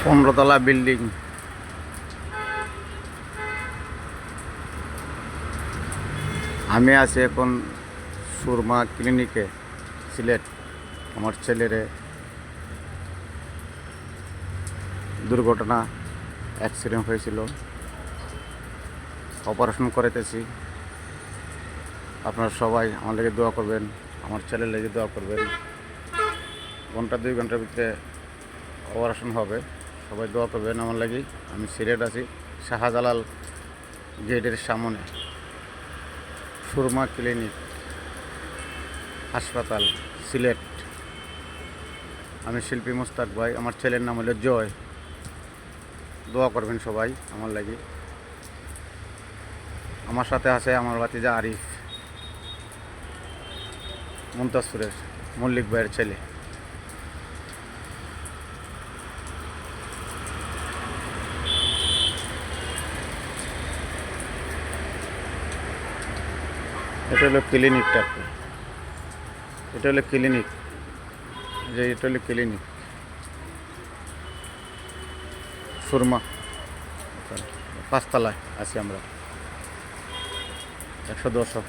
15 তলা বিল্ডিং। আমি আছি এখন সুরমা ক্লিনিকে, সিলেট। আমার ছেলের দুর্ঘটনা, অ্যাক্সিডেন্ট হয়েছিল, অপারেশন করাইতেছি। আপনারা সবাই আমার লেগে দোয়া করবেন, আমার ছেলের লেগে দোয়া করবেন। ঘন্টা 2 ঘন্টার ভিতরে অপারেশন হবে, সবাই দোয়া করবেন আমার লাগি। আমি সিলেট আছি, শাহজালাল গেটের সামনে, সুরমা ক্লিনিক হাসপাতাল, সিলেট। আমি শিল্পী মুস্তাক ভাই, আমার ছেলের নাম হলো জয়। দোয়া করবেন সবাই আমার লাগি। আমার সাথে আছে আমার ভাতিজা আরিফ, মুনতাসিরের, মল্লিক ভাইয়ের ছেলে। এটা হলো ক্লিনিকটা, এটা হলো ক্লিনিক, এটা হলো ক্লিনিক সুরমা। 5 তলায় আছি আমরা, 110।